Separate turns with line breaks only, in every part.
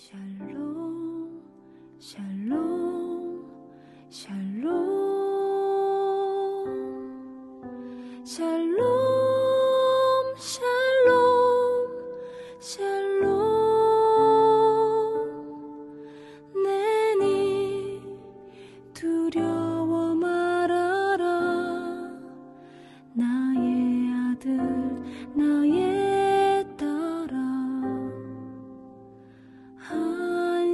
샬롬, 샬롬, 샬롬, 샬롬, 샬롬, 샬롬. 내니 두려워 말아라. 나의 아들, 나의 딸아.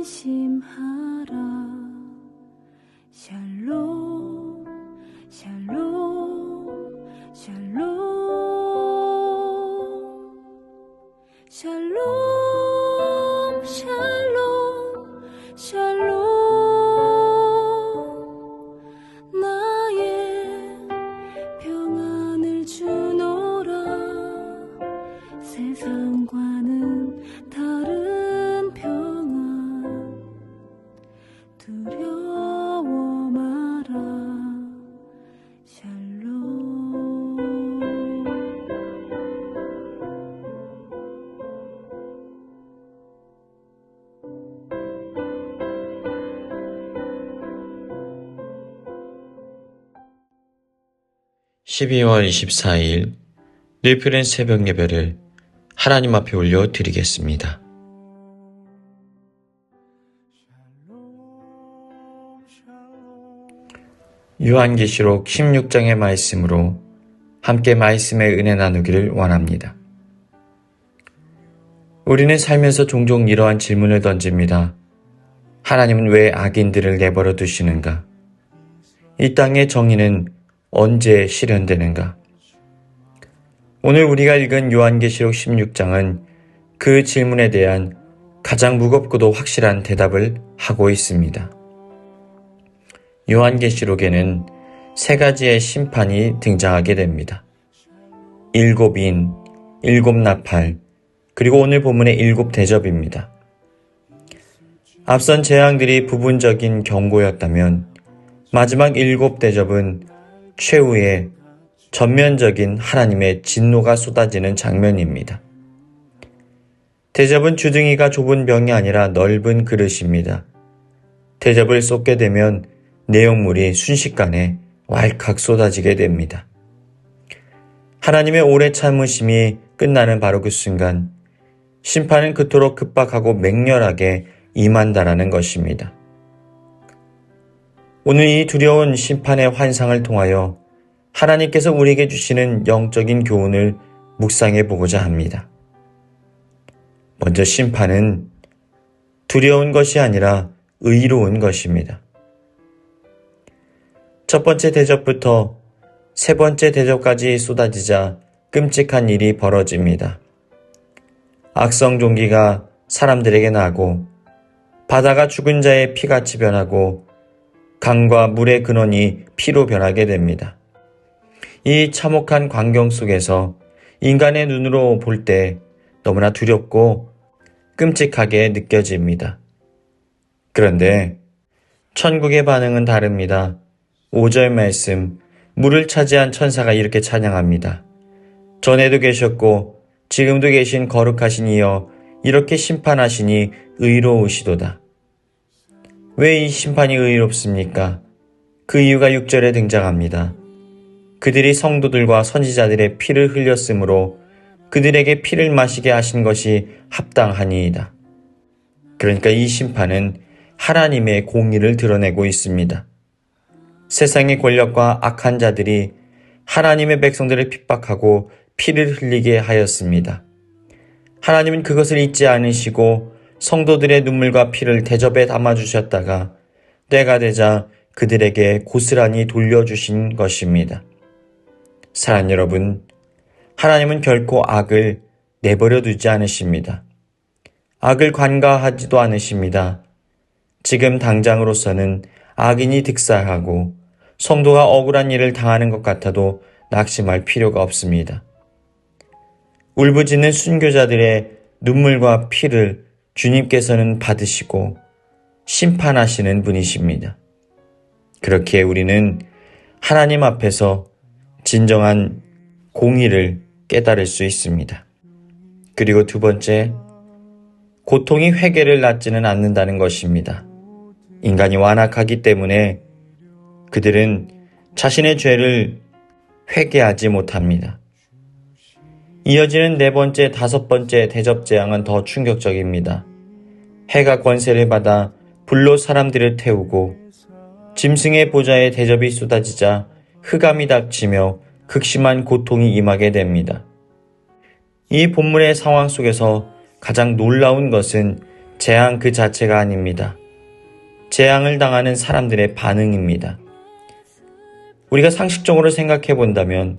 안심하라. 샬롬, 샬롬, 샬롬, 샬롬, 샬롬, 샬롬. 나의 평안을 주노라. 세상과는 다른 평안 두려워 마라. 샬롬.
12월 24일 늘푸른 새벽 예배를 하나님 앞에 올려 드리겠습니다. 요한계시록 16장의 말씀으로 함께 말씀의 은혜 나누기를 원합니다. 우리는 살면서 종종 이러한 질문을 던집니다. 하나님은 왜 악인들을 내버려 두시는가? 이 땅의 정의는 언제 실현되는가? 오늘 우리가 읽은 요한계시록 16장은 그 질문에 대한 가장 무겁고도 확실한 대답을 하고 있습니다. 요한계시록에는 세 가지의 심판이 등장하게 됩니다. 7인, 7나팔, 그리고 오늘 본문의 7대접입니다. 앞선 재앙들이 부분적인 경고였다면 마지막 7대접은 최후의 전면적인 하나님의 진노가 쏟아지는 장면입니다. 대접은 주둥이가 좁은 병이 아니라 넓은 그릇입니다. 대접을 쏟게 되면 내용물이 순식간에 왈칵 쏟아지게 됩니다. 하나님의 오래 참으심이 끝나는 바로 그 순간 심판은 그토록 급박하고 맹렬하게 임한다라는 것입니다. 오늘 이 두려운 심판의 환상을 통하여 하나님께서 우리에게 주시는 영적인 교훈을 묵상해 보고자 합니다. 먼저 심판은 두려운 것이 아니라 의로운 것입니다. 첫 번째 대접부터 세 번째 대접까지 쏟아지자 끔찍한 일이 벌어집니다. 악성 종기가 사람들에게 나고 바다가 죽은 자의 피같이 변하고 강과 물의 근원이 피로 변하게 됩니다. 이 참혹한 광경 속에서 인간의 눈으로 볼 때 너무나 두렵고 끔찍하게 느껴집니다. 그런데 천국의 반응은 다릅니다. 5절 말씀, 물을 차지한 천사가 이렇게 찬양합니다. 전에도 계셨고 지금도 계신 거룩하신 이여 이렇게 심판하시니 의로우시도다. 왜 이 심판이 의롭습니까? 그 이유가 6절에 등장합니다. 그들이 성도들과 선지자들의 피를 흘렸으므로 그들에게 피를 마시게 하신 것이 합당하니이다. 그러니까 이 심판은 하나님의 공의를 드러내고 있습니다. 세상의 권력과 악한 자들이 하나님의 백성들을 핍박하고 피를 흘리게 하였습니다. 하나님은 그것을 잊지 않으시고 성도들의 눈물과 피를 대접에 담아주셨다가 때가 되자 그들에게 고스란히 돌려주신 것입니다. 사랑하는 여러분, 하나님은 결코 악을 내버려 두지 않으십니다. 악을 관가하지도 않으십니다. 지금 당장으로서는 악인이 득사하고 성도가 억울한 일을 당하는 것 같아도 낙심할 필요가 없습니다. 울부짖는 순교자들의 눈물과 피를 주님께서는 받으시고 심판하시는 분이십니다. 그렇기에 우리는 하나님 앞에서 진정한 공의를 깨달을 수 있습니다. 그리고 두 번째, 고통이 회개를 낳지는 않는다는 것입니다. 인간이 완악하기 때문에 그들은 자신의 죄를 회개하지 못합니다. 이어지는 네 번째, 다섯 번째 대접 재앙은 더 충격적입니다. 해가 권세를 받아 불로 사람들을 태우고 짐승의 보좌에 대접이 쏟아지자 흑암이 닥치며 극심한 고통이 임하게 됩니다. 이 본문의 상황 속에서 가장 놀라운 것은 재앙 그 자체가 아닙니다. 재앙을 당하는 사람들의 반응입니다. 우리가 상식적으로 생각해 본다면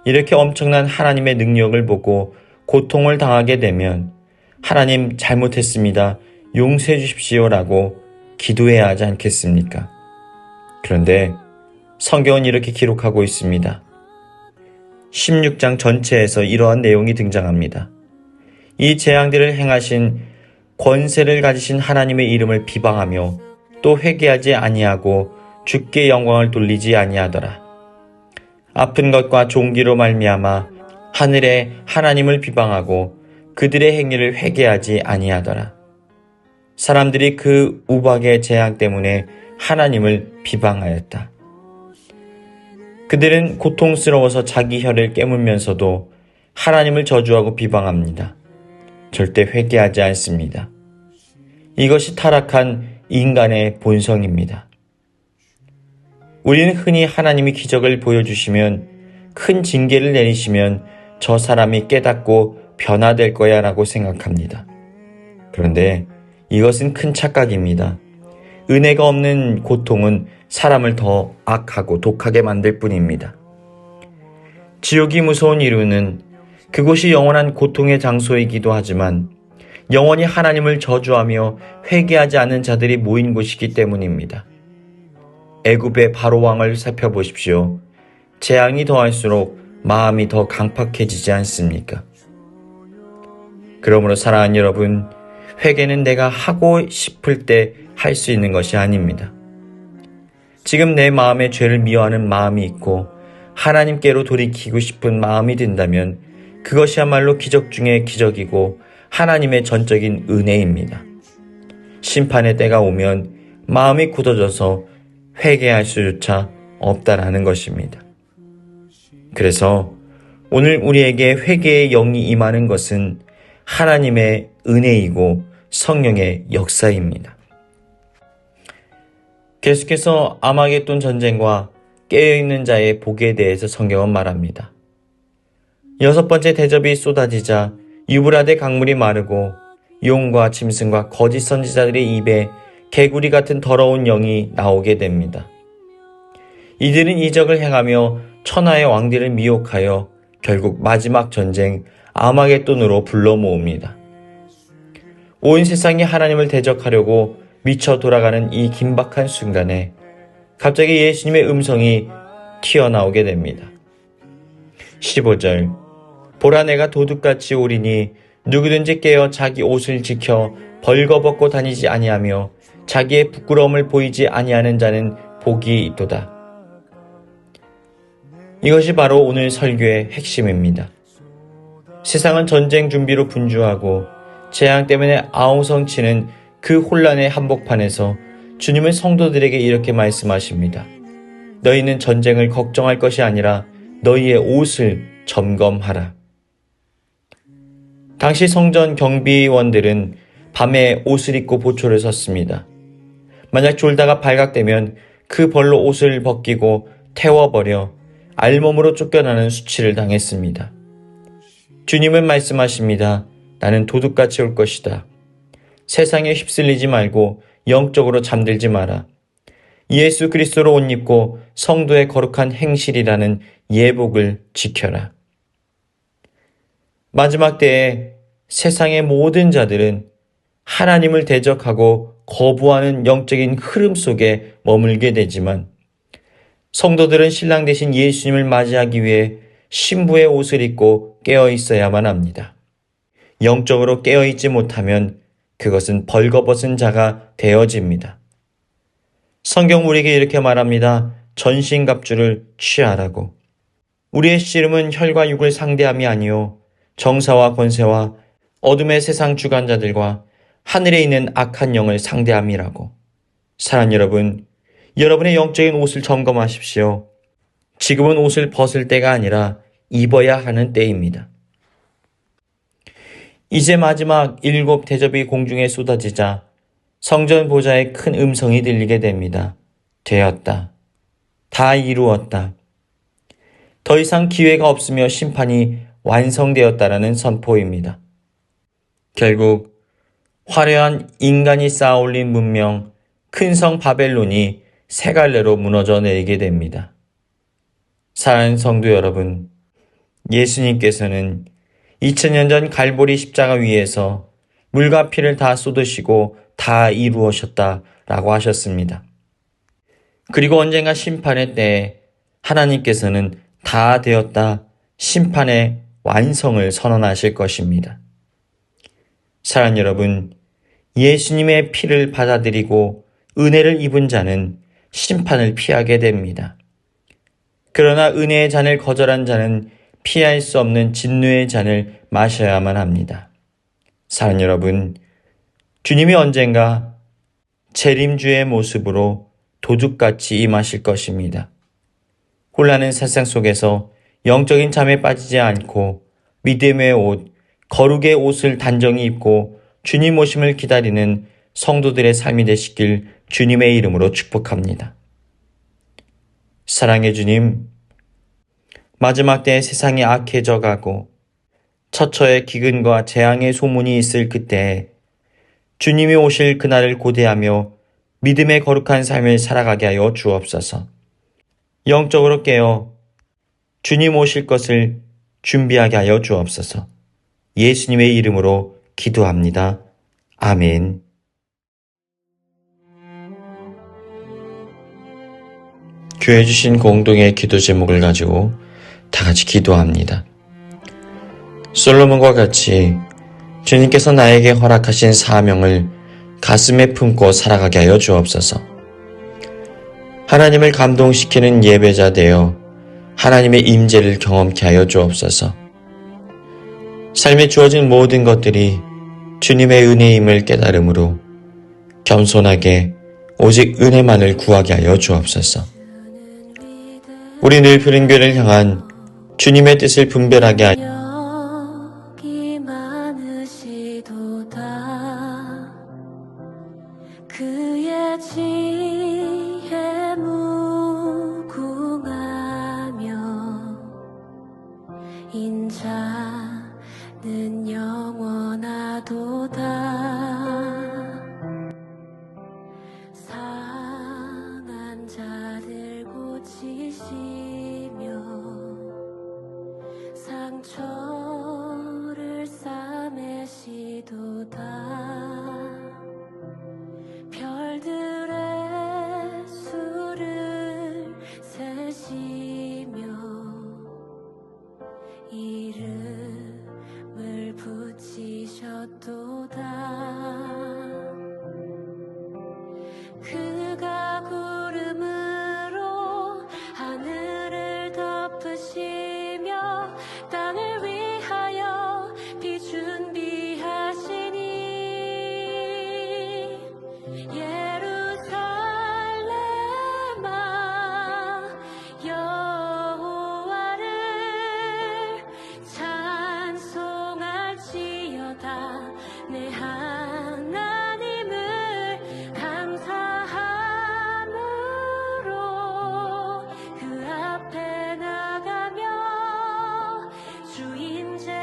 이렇게 엄청난 하나님의 능력을 보고 고통을 당하게 되면 하나님 잘못했습니다. 용서해 주십시오라고 기도해야 하지 않겠습니까? 그런데 성경은 이렇게 기록하고 있습니다. 16장 전체에서 이러한 내용이 등장합니다. 이 재앙들을 행하신 권세를 가지신 하나님의 이름을 비방하며 또 회개하지 아니하고 주께 영광을 돌리지 아니하더라. 아픈 것과 종기로 말미암아 하늘에 하나님을 비방하고 그들의 행위를 회개하지 아니하더라. 사람들이 그 우박의 재앙 때문에 하나님을 비방하였다. 그들은 고통스러워서 자기 혀를 깨물면서도 하나님을 저주하고 비방합니다. 절대 회개하지 않습니다. 이것이 타락한 인간의 본성입니다. 우리는 흔히 하나님이 기적을 보여주시면 큰 징계를 내리시면 저 사람이 깨닫고 변화될 거야 라고 생각합니다. 그런데 이것은 큰 착각입니다. 은혜가 없는 고통은 사람을 더 악하고 독하게 만들 뿐입니다. 지옥이 무서운 이유는 그곳이 영원한 고통의 장소이기도 하지만 영원히 하나님을 저주하며 회개하지 않는 자들이 모인 곳이기 때문입니다. 애굽의 바로 왕을 살펴보십시오. 재앙이 더할수록 마음이 더 강팍해지지 않습니까? 그러므로 사랑하는 여러분, 회개는 내가 하고 싶을 때 할 수 있는 것이 아닙니다. 지금 내 마음에 죄를 미워하는 마음이 있고 하나님께로 돌이키고 싶은 마음이 든다면 그것이야말로 기적 중의 기적이고 하나님의 전적인 은혜입니다. 심판의 때가 오면 마음이 굳어져서 회개할 수조차 없다라는 것입니다. 그래서 오늘 우리에게 회개의 영이 임하는 것은 하나님의 은혜이고 성령의 역사입니다. 계속해서 아마겟돈 전쟁과 깨어있는 자의 복에 대해서 성경은 말합니다. 여섯 번째 대접이 쏟아지자 유브라데 강물이 마르고 용과 짐승과 거짓 선지자들의 입에 개구리 같은 더러운 영이 나오게 됩니다. 이들은 이적을 행하며 천하의 왕들을 미혹하여 결국 마지막 전쟁 아마겟돈으로 불러 모읍니다. 온 세상이 하나님을 대적하려고 미쳐 돌아가는 이 긴박한 순간에 갑자기 예수님의 음성이 튀어나오게 됩니다. 15절 보라 내가 도둑같이 오리니 누구든지 깨어 자기 옷을 지켜 벌거벗고 다니지 아니하며 자기의 부끄러움을 보이지 아니하는 자는 복이 있도다. 이것이 바로 오늘 설교의 핵심입니다. 세상은 전쟁 준비로 분주하고 재앙 때문에 아우성치는 그 혼란의 한복판에서 주님은 성도들에게 이렇게 말씀하십니다. 너희는 전쟁을 걱정할 것이 아니라 너희의 옷을 점검하라. 당시 성전 경비원들은 밤에 옷을 입고 보초를 섰습니다. 만약 졸다가 발각되면 그 벌로 옷을 벗기고 태워버려 알몸으로 쫓겨나는 수치를 당했습니다. 주님은 말씀하십니다. 나는 도둑같이 올 것이다. 세상에 휩쓸리지 말고 영적으로 잠들지 마라. 예수 그리스도로 옷 입고 성도의 거룩한 행실이라는 예복을 지켜라. 마지막 때에 세상의 모든 자들은 하나님을 대적하고 거부하는 영적인 흐름 속에 머물게 되지만 성도들은 신랑 되신 예수님을 맞이하기 위해 신부의 옷을 입고 깨어 있어야만 합니다. 영적으로 깨어 있지 못하면 그것은 벌거벗은 자가 되어집니다. 성경 우리에게 이렇게 말합니다. 전신갑주를 취하라고. 우리의 씨름은 혈과 육을 상대함이 아니요 정사와 권세와 어둠의 세상 주관자들과 하늘에 있는 악한 영을 상대함이라고. 사랑하는 여러분, 여러분의 영적인 옷을 점검하십시오. 지금은 옷을 벗을 때가 아니라 입어야 하는 때입니다. 이제 마지막 7 대접이 공중에 쏟아지자 성전 보좌에 큰 음성이 들리게 됩니다. 되었다. 다 이루었다. 더 이상 기회가 없으며 심판이 완성되었다라는 선포입니다. 결국 화려한 인간이 쌓아올린 문명, 큰 성 바벨론이 세 갈래로 무너져 내리게 됩니다. 사랑하는 성도 여러분, 예수님께서는 2000년 전 갈보리 십자가 위에서 물과 피를 다 쏟으시고 다 이루어졌다라고 하셨습니다. 그리고 언젠가 심판의 때에 하나님께서는 다 되었다, 심판의 완성을 선언하실 것입니다. 사랑하는 여러분, 예수님의 피를 받아들이고 은혜를 입은 자는 심판을 피하게 됩니다. 그러나 은혜의 잔을 거절한 자는 피할 수 없는 진노의 잔을 마셔야만 합니다. 사랑하는 여러분, 주님이 언젠가 재림주의 모습으로 도둑같이 임하실 것입니다. 혼란한 세상 속에서 영적인 잠에 빠지지 않고 믿음의 옷, 거룩의 옷을 단정히 입고 주님 오심을 기다리는 성도들의 삶이 되시길 주님의 이름으로 축복합니다. 사랑의 주님, 마지막 때에 세상이 악해져 가고 처처의 기근과 재앙의 소문이 있을 그때에 주님이 오실 그날을 고대하며 믿음의 거룩한 삶을 살아가게 하여 주옵소서. 영적으로 깨어 주님 오실 것을 준비하게 하여 주옵소서. 예수님의 이름으로 기도합니다. 아멘. 교회 주신 공동의 기도 제목을 가지고 다 같이 기도합니다. 솔로몬과 같이 주님께서 나에게 허락하신 사명을 가슴에 품고 살아가게 하여 주옵소서. 하나님을 감동시키는 예배자 되어 하나님의 임재를 경험케 하여 주옵소서. 삶에 주어진 모든 것들이 주님의 은혜임을 깨달음으로 겸손하게 오직 은혜만을 구하게 하여 주옵소서. 우리 늘 푸른교회를 향한 주님의 뜻을 분별하게 하여
여기 많으시도다. 그의 지혜 무궁하며 인자는 영원하도다. 상한 자를 고치시며 상처를 싸매시도다. 별들의 수를 세시며 이름을 붙이셨도다. 그가 구름으로 하늘을 덮으시며 땅을 위하여 비 준비하시니 예루살렘아 여호와를 찬송할지어다. 내 하나님을 감사함으로 그 앞에 나가며 주 인재